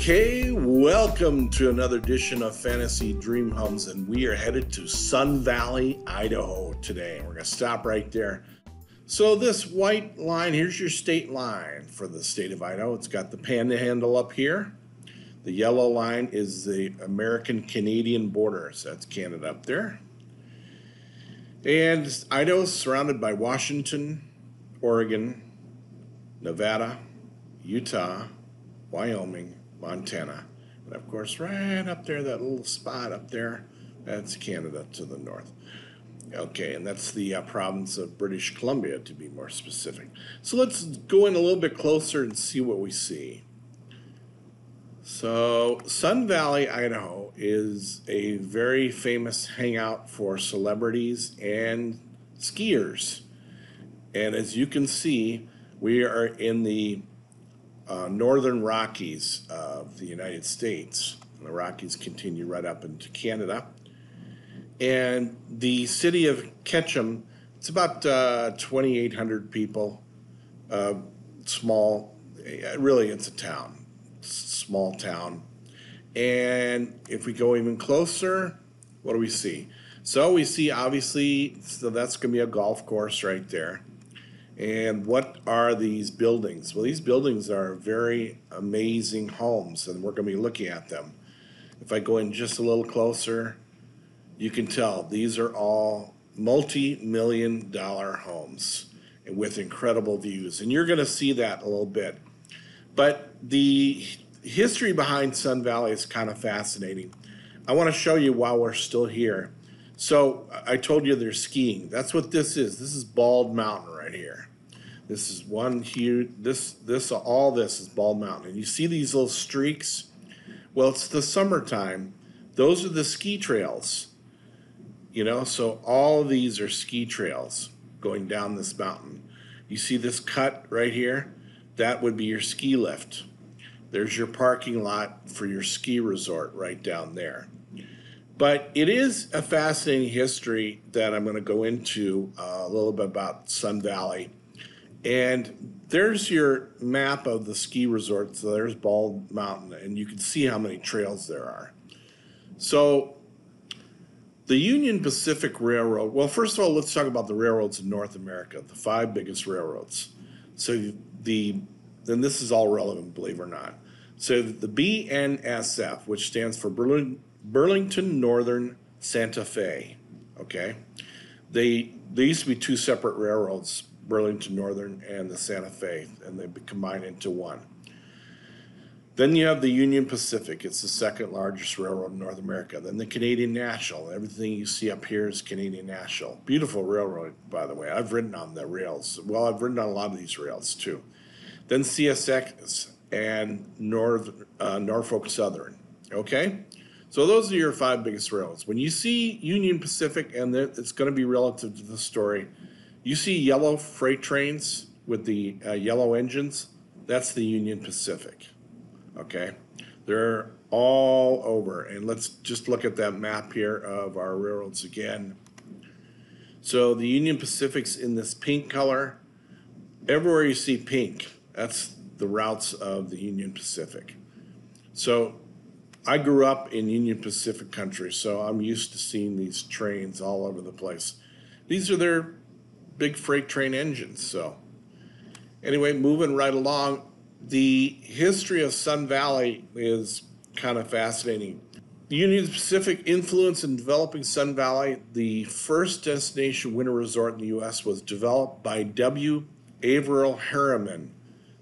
Okay, welcome to another edition of Fantasy Dream Homes, and we are headed to Sun Valley, Idaho today. We're going to stop right there. So this white line, here's your state line for the state of Idaho. It's got the panhandle up here. The yellow line is the American-Canadian border, so that's Canada up there. And Idaho is surrounded by Washington, Oregon, Nevada, Utah, Wyoming, Montana, and of course right up there, that little spot up there, that's Canada to the north. Okay, and that's the province of British Columbia, to be more specific. So let's go in a little bit closer and see what we see. So Sun Valley, Idaho is a very famous hangout for celebrities and skiers. And as you can see, we are in the northern Rockies of the United States. And the Rockies continue right up into Canada. And the city of Ketchum, it's about 2,800 people. Small, really it's a town, small town. And if we go even closer, what do we see? So we see, obviously, so that's going to be a golf course right there. And what are these buildings? Well, these buildings are very amazing homes, and we're going to be looking at them. If I go in just a little closer, you can tell these are all multi-million-dollar homes with incredible views. And you're going to see that a little bit. But the history behind Sun Valley is kind of fascinating. I want to show you while we're still here. So I told you there's skiing. That's what this is. This is Bald Mountain right here. This is one huge, all this is Bald Mountain. And you see these little streaks? Well, it's the summertime. Those are the ski trails. You know, so all of these are ski trails going down this mountain. You see this cut right here? That would be your ski lift. There's your parking lot for your ski resort right down there. But it is a fascinating history that I'm going to go into a little bit about Sun Valley. And there's your map of the ski resort. So there's Bald Mountain, and you can see how many trails there are. So the Union Pacific Railroad, well, first of all, let's talk about the railroads in North America, the 5 biggest railroads. So then this is all relevant, believe it or not. So the BNSF, which stands for Burlington Northern Santa Fe, okay? They used to be 2 separate railroads, Burlington Northern and the Santa Fe, and they combined into one. Then you have the Union Pacific. It's the 2nd largest railroad in North America. Then the Canadian National. Everything you see up here is Canadian National. Beautiful railroad, by the way. I've ridden on the rails. Well, I've ridden on a lot of these rails, too. Then CSX and Norfolk Southern, okay? So those are your 5 biggest railroads. When you see Union Pacific, and it's going to be relative to the story, you see yellow freight trains with the yellow engines. That's the Union Pacific, okay? They're all over. And let's just look at that map here of our railroads again. So the Union Pacific's in this pink color. Everywhere you see pink, that's the routes of the Union Pacific. So I grew up in Union Pacific country, so I'm used to seeing these trains all over the place. These are their big freight train engines. So anyway, moving right along, the history of Sun Valley is kind of fascinating. The Union Pacific influence in developing Sun Valley, the first destination winter resort in the U.S., was developed by W. Averill Harriman,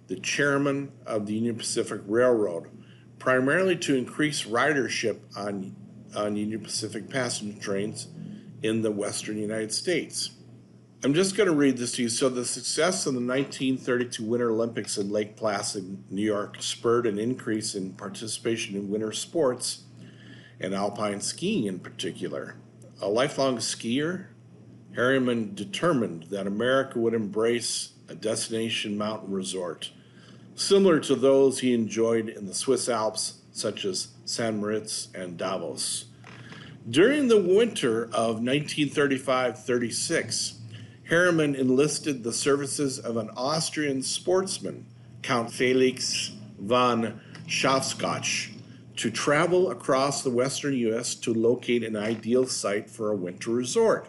the chairman of the Union Pacific Railroad, primarily to increase ridership on Union Pacific passenger trains in the western United States. I'm just going to read this to you. So the success of the 1932 Winter Olympics in Lake Placid, New York, spurred an increase in participation in winter sports and alpine skiing in particular. A lifelong skier, Harriman determined that America would embrace a destination mountain resort, similar to those he enjoyed in the Swiss Alps, such as St. Moritz and Davos. During the winter of 1935-36, Harriman enlisted the services of an Austrian sportsman, Count Felix von Scotch to travel across the western U.S. to locate an ideal site for a winter resort.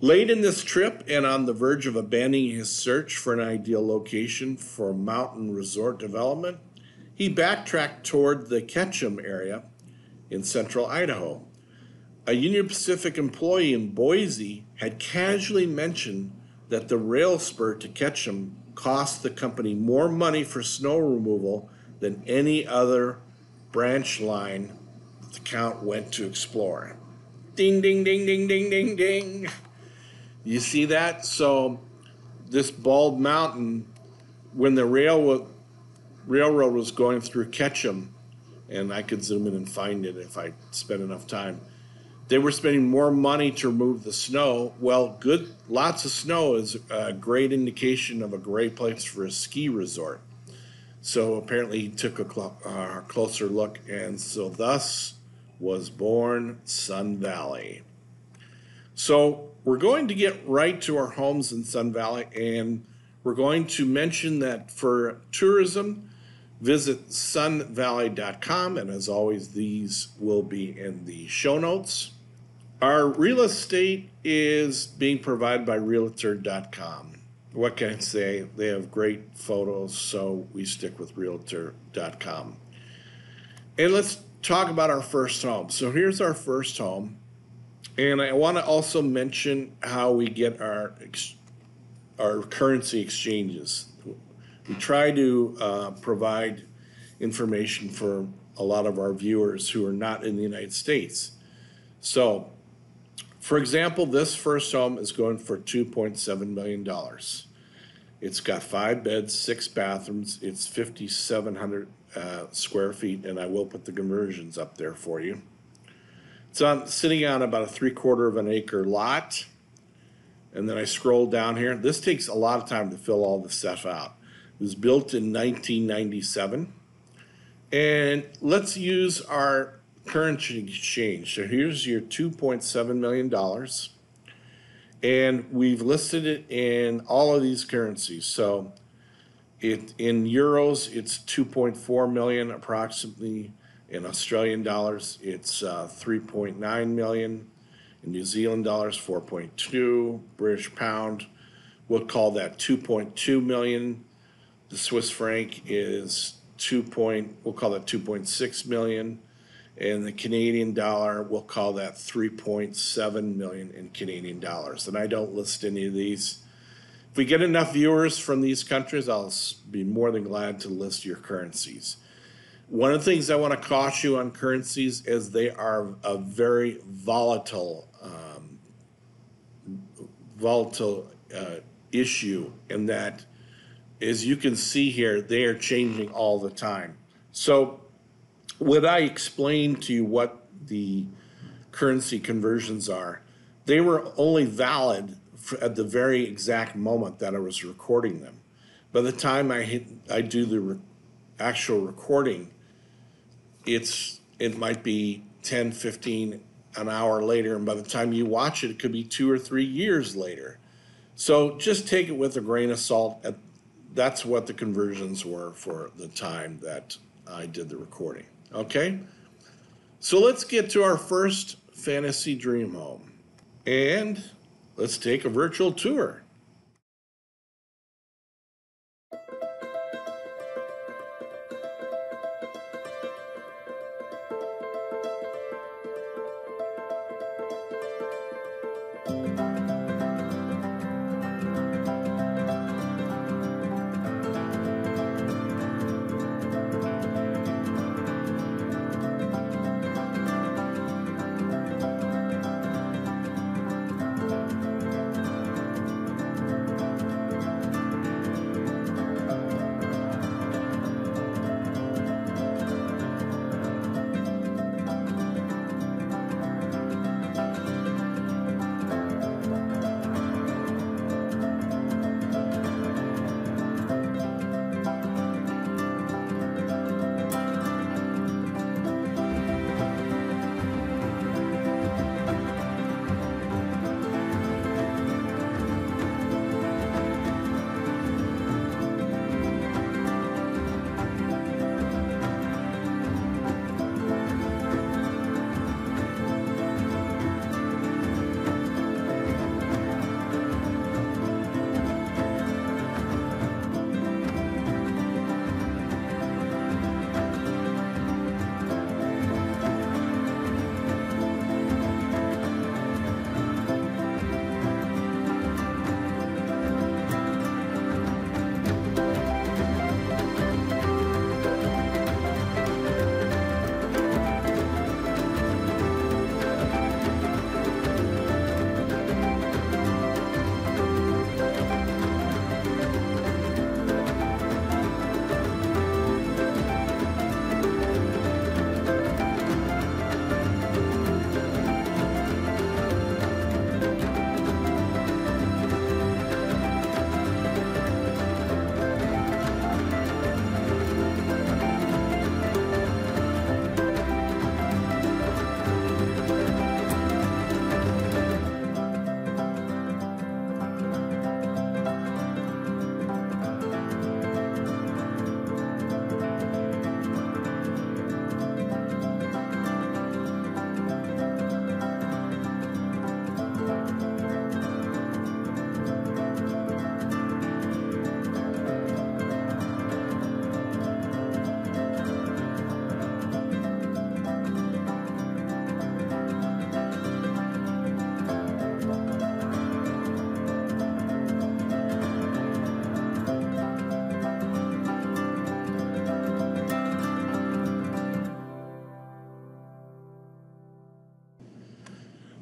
Late in this trip and on the verge of abandoning his search for an ideal location for mountain resort development, he backtracked toward the Ketchum area in central Idaho. A Union Pacific employee in Boise had casually mentioned that the rail spur to Ketchum cost the company more money for snow removal than any other branch line the count went to explore. Ding, ding, ding, ding, ding, ding, ding. You see that? So this Bald Mountain, when the railroad was going through Ketchum, and I could zoom in and find it if I spent enough time, they were spending more money to remove the snow. Well, lots of snow is a great indication of a great place for a ski resort. So apparently he took a closer look, and so thus was born Sun Valley. So we're going to get right to our homes in Sun Valley, and we're going to mention that for tourism, visit sunvalley.com, and as always, these will be in the show notes. Our real estate is being provided by realtor.com. What can I say? They have great photos, so we stick with realtor.com. And let's talk about our first home. So here's our first home. And I want to also mention how we get our currency exchanges. We try to provide information for a lot of our viewers who are not in the United States. So, for example, this first home is going for $2.7 million. It's got 5 beds, 6 bathrooms. It's 5,700 square feet, and I will put the conversions up there for you. It's sitting on about a 3/4 of an acre lot. And then I scroll down here. This takes a lot of time to fill all the stuff out. It was built in 1997. And let's use our currency exchange. So here's your $2.7 million. And we've listed it in all of these currencies. So in euros, it's 2.4 million approximately. In Australian dollars, it's 3.9 million. In New Zealand dollars, 4.2. British pound, we'll call that 2.2 million. The Swiss franc is we'll call that 2.6 million. And the Canadian dollar, we'll call that 3.7 million in Canadian dollars. And I don't list any of these. If we get enough viewers from these countries, I'll be more than glad to list your currencies. One of the things I want to caution you on currencies is they are a very volatile issue, in that, as you can see here, they are changing all the time. So when I explained to you what the currency conversions are, they were only valid at the very exact moment that I was recording them. By the time I do the actual recording, it might be 10, 15, an hour later, and by the time you watch it, it could be 2 or 3 years later. So just take it with a grain of salt. That's what the conversions were for the time that I did the recording. Okay? So let's get to our first fantasy dream home. And let's take a virtual tour.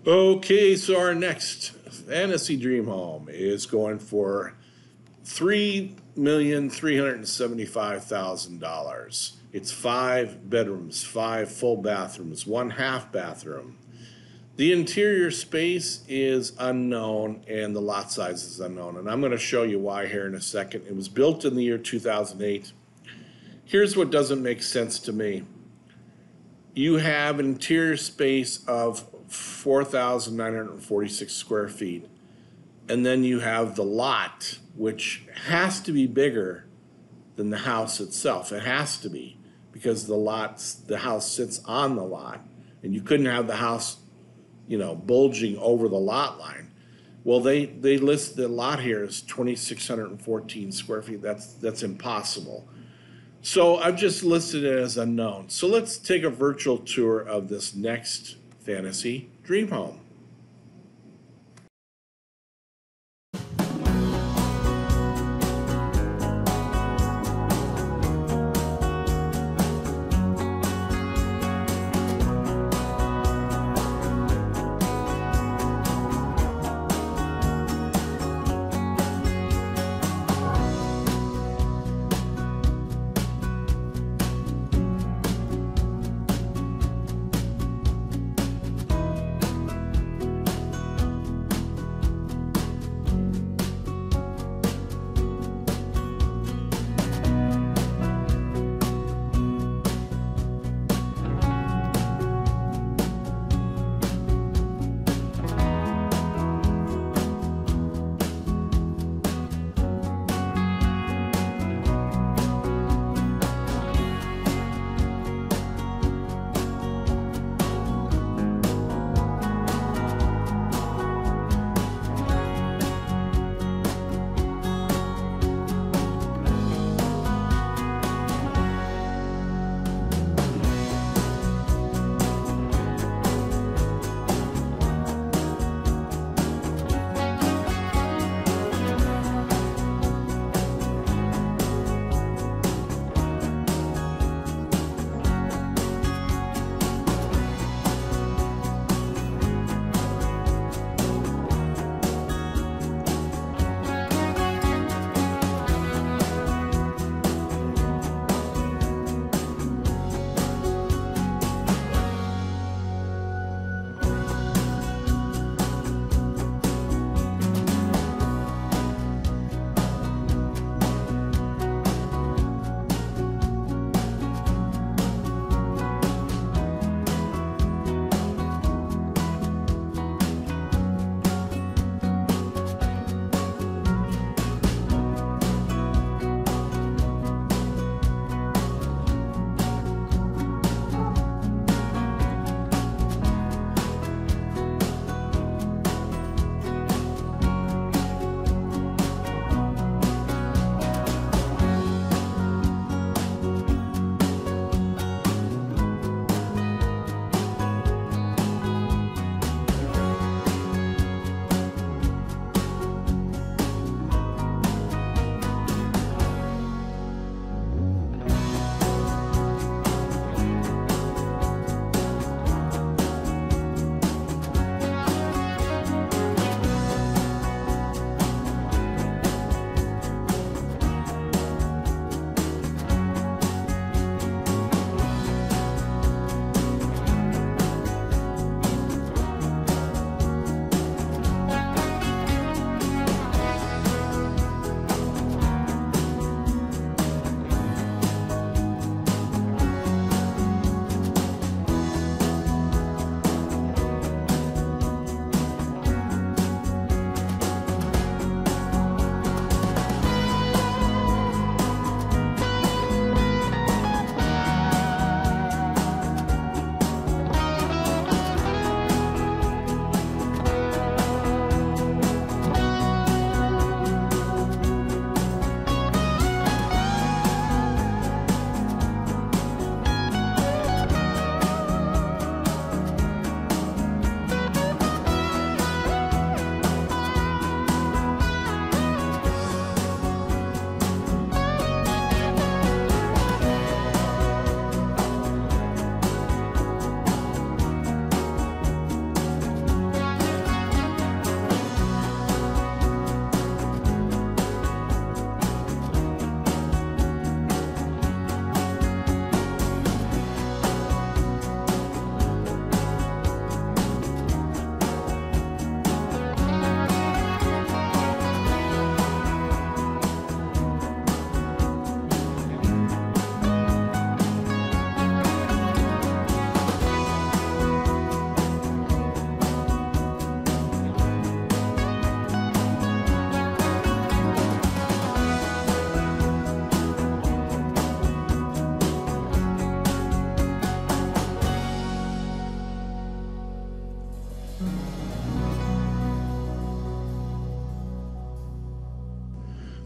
Okay, so our next fantasy dream home is going for $3,375,000. It's 5 bedrooms, 5 full bathrooms, 1 half bathroom. The interior space is unknown and the lot size is unknown. And I'm going to show you why here in a second. It was built in the year 2008. Here's what doesn't make sense to me. You have an interior space of 4,946 square feet. And then you have the lot, which has to be bigger than the house itself. It has to be, because the house sits on the lot. And you couldn't have the house, bulging over the lot line. Well, they list the lot here as 2,614 square feet. That's impossible. So I've just listed it as unknown. So let's take a virtual tour of this next fantasy dream home.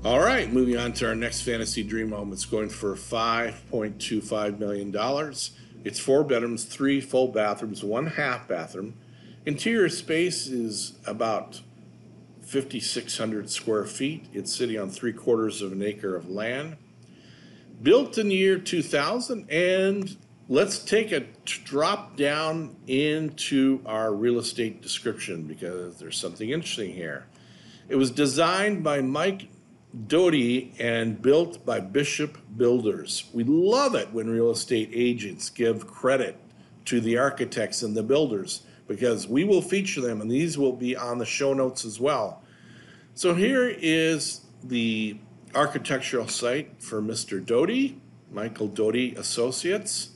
All right, moving on to our next fantasy dream home. It's going for $5.25 million. It's 4 bedrooms, 3 full bathrooms, 1 half bathroom. Interior space is about 5,600 square feet. It's sitting on 3/4 of an acre of land. Built in the year 2000, and let's take a drop down into our real estate description because there's something interesting here. It was designed by Mike Doty and built by Bishop Builders. We love it when real estate agents give credit to the architects and the builders because we will feature them, and these will be on the show notes as well. So here is the architectural site for Mr. Doty, Michael Doty Associates,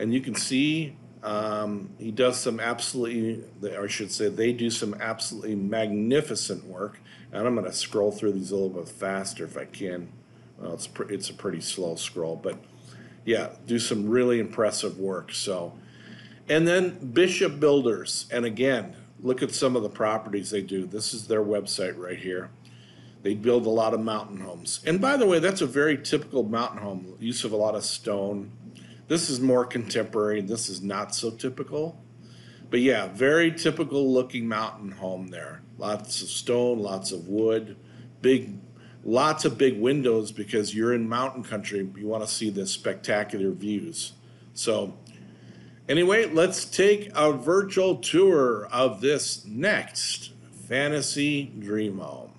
and you can see he does some absolutely, or I should say they do some absolutely magnificent work. And I'm going to scroll through these a little bit faster if I can. Well, it's a pretty slow scroll, but yeah, do some really impressive work. So, and then Bishop Builders, and again, look at some of the properties they do. This is their website right here. They build a lot of mountain homes. And by the way, that's a very typical mountain home, use of a lot of stone. This is more contemporary. This is not so typical. But yeah, very typical looking mountain home there. Lots of stone, lots of wood, lots of big windows because you're in mountain country. You want to see the spectacular views. So anyway, let's take a virtual tour of this next fantasy dream home.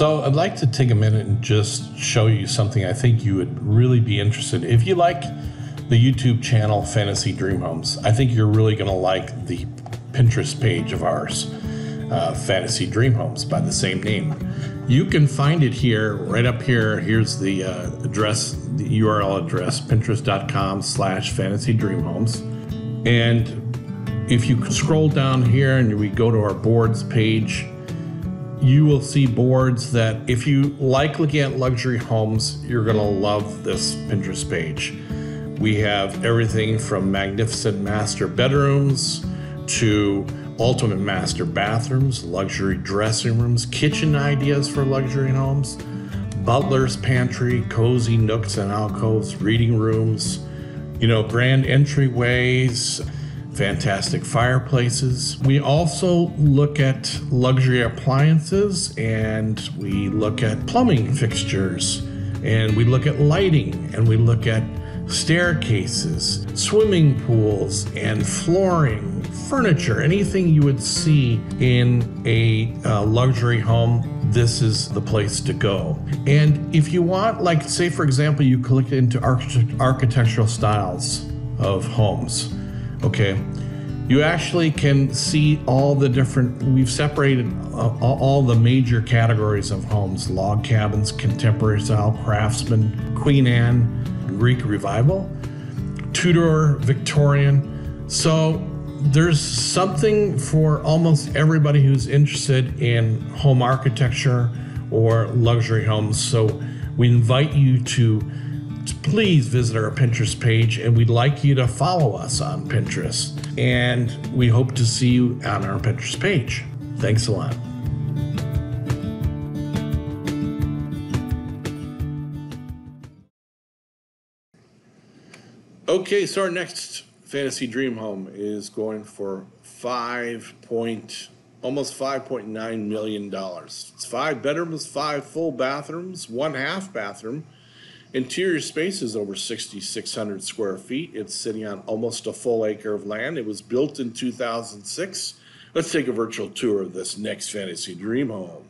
So I'd like to take a minute and just show you something I think you would really be interested in. If you like the YouTube channel Fantasy Dream Homes, I think you're really going to like the Pinterest page of ours, Fantasy Dream Homes, by the same name. You can find it here, right up here. Here's the address, the URL address, pinterest.com/Fantasy Dream Homes. And if you scroll down here and we go to our boards page, you will see boards that if you like looking at luxury homes, you're going to love this Pinterest page. We have everything from magnificent master bedrooms to ultimate master bathrooms, luxury dressing rooms, kitchen ideas for luxury homes, butler's pantry, cozy nooks and alcoves, reading rooms, grand entryways, fantastic fireplaces. We also look at luxury appliances, and we look at plumbing fixtures, and we look at lighting, and we look at staircases, swimming pools, and flooring, furniture, anything you would see in a luxury home. This is the place to go. And if you want, like, say for example, you click into architectural styles of homes, okay, you actually can see all the different, we've separated all the major categories of homes: log cabins, contemporary style, craftsman, Queen Anne, Greek Revival, Tudor, Victorian. So there's something for almost everybody who's interested in home architecture or luxury homes. So we invite you to please visit our Pinterest page, and we'd like you to follow us on Pinterest. And we hope to see you on our Pinterest page. Thanks a lot. Okay, so our next fantasy dream home is going for almost $5.9 million. It's 5 bedrooms, 5 full bathrooms, 1 half bathroom. Interior space is over 6,600 square feet. It's sitting on almost a full acre of land. It was built in 2006. Let's take a virtual tour of this next fantasy dream home.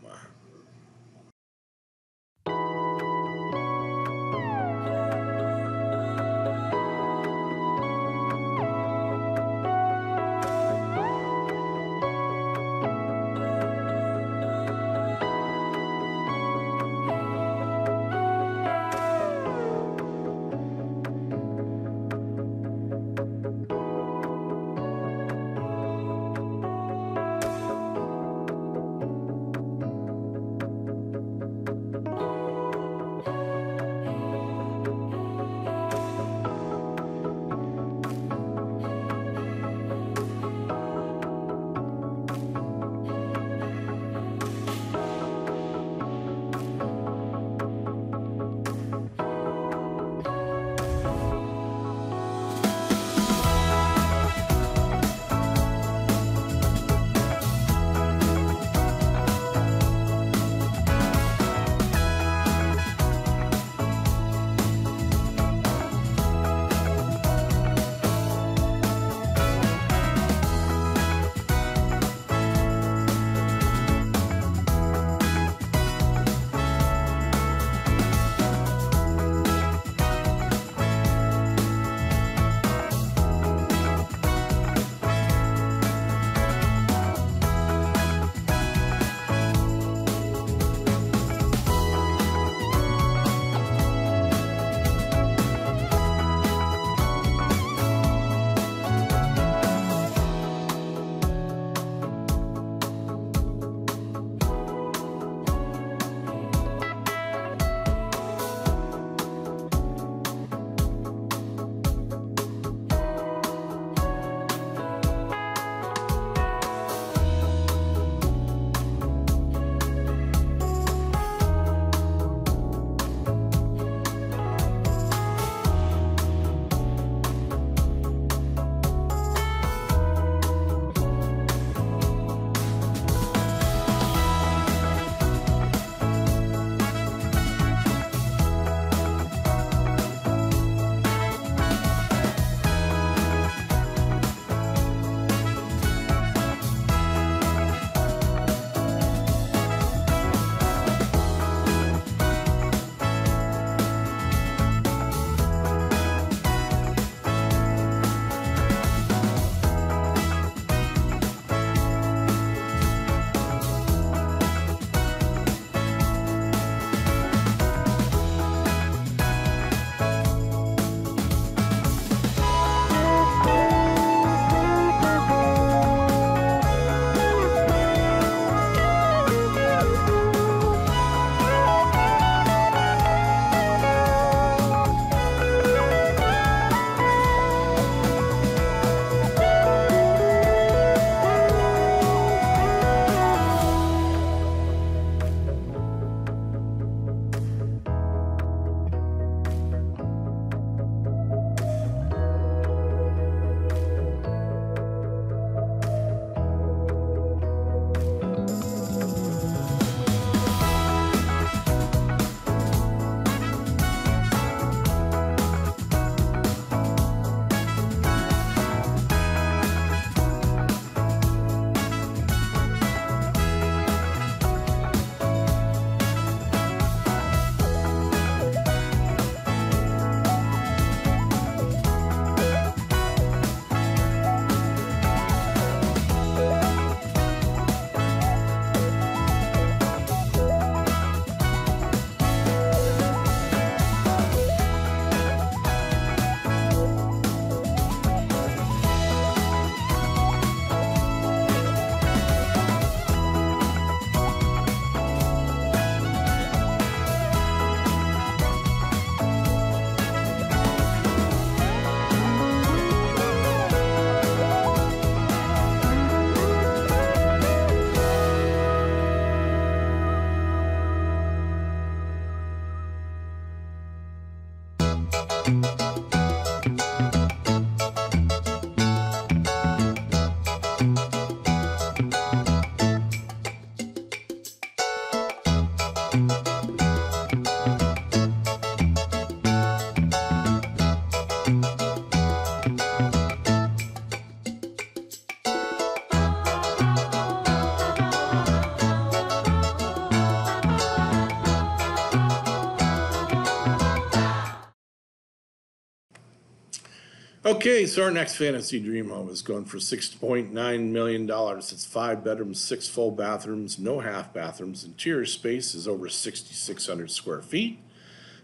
Okay, so our next fantasy dream home is going for $6.9 million. It's 5 bedrooms, 6 full bathrooms, no half bathrooms. Interior space is over 6,600 square feet.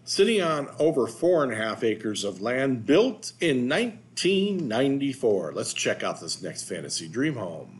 Sitting on over 4.5 acres of land, built in 1994. Let's check out this next fantasy dream home.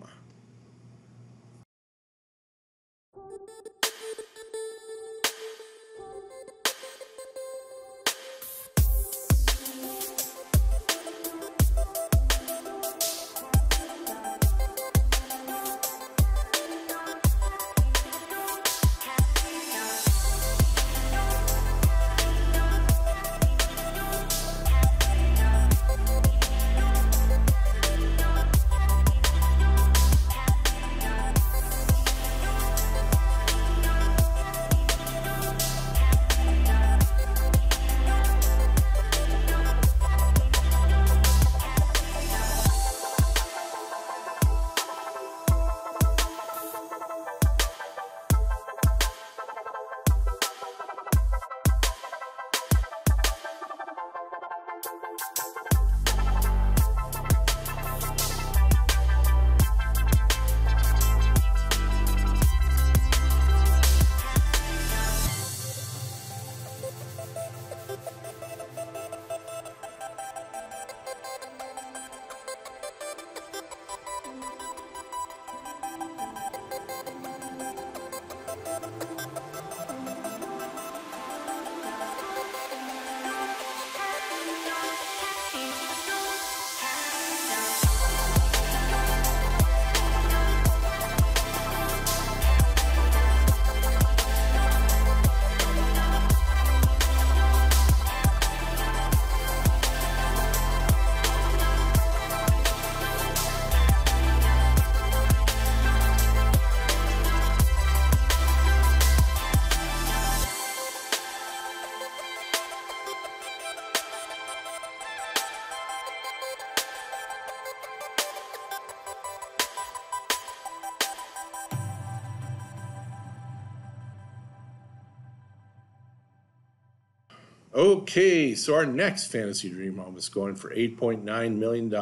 Okay, so our next fantasy dream home is going for $8.9 million.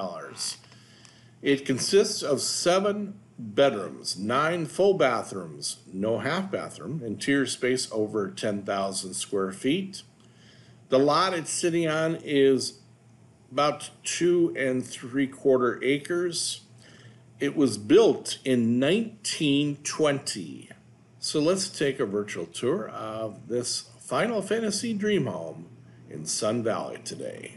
It consists of 7 bedrooms, 9 full bathrooms, no half bathroom, interior space over 10,000 square feet. The lot it's sitting on is about 2 3/4 acres. It was built in 1920. So let's take a virtual tour of this Final Fantasy dream home in Sun Valley today.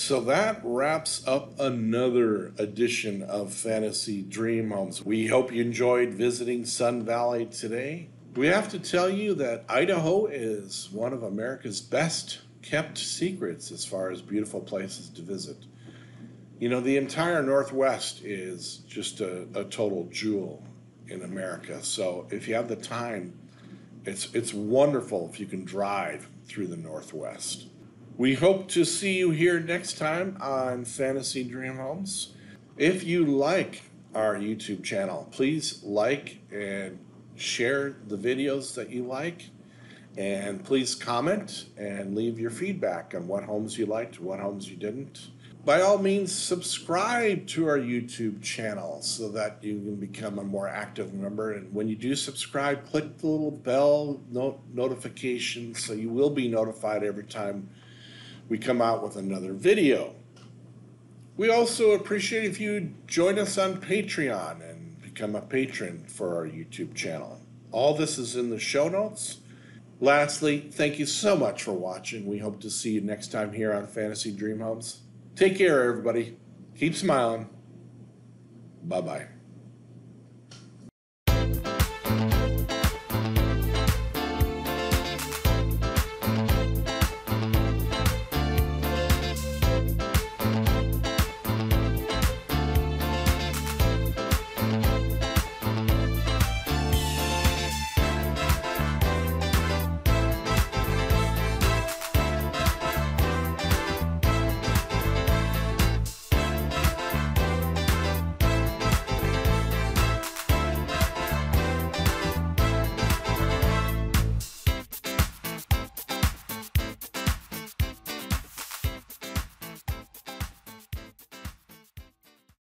So that wraps up another edition of Fantasy Dream Homes. We hope you enjoyed visiting Sun Valley today. We have to tell you that Idaho is one of America's best kept secrets as far as beautiful places to visit. You know, the entire Northwest is just a total jewel in America. So if you have the time, it's wonderful if you can drive through the Northwest. We hope to see you here next time on Fantasy Dream Homes. If you like our YouTube channel, please like and share the videos that you like. And please comment and leave your feedback on what homes you liked, what homes you didn't. By all means, subscribe to our YouTube channel so that you can become a more active member. And when you do subscribe, click the little bell notification so you will be notified every time we come out with another video. We also appreciate if you join us on Patreon and become a patron for our YouTube channel. All this is in the show notes. Lastly, thank you so much for watching. We hope to see you next time here on Fantasy Dream Homes. Take care, everybody. Keep smiling. Bye-bye.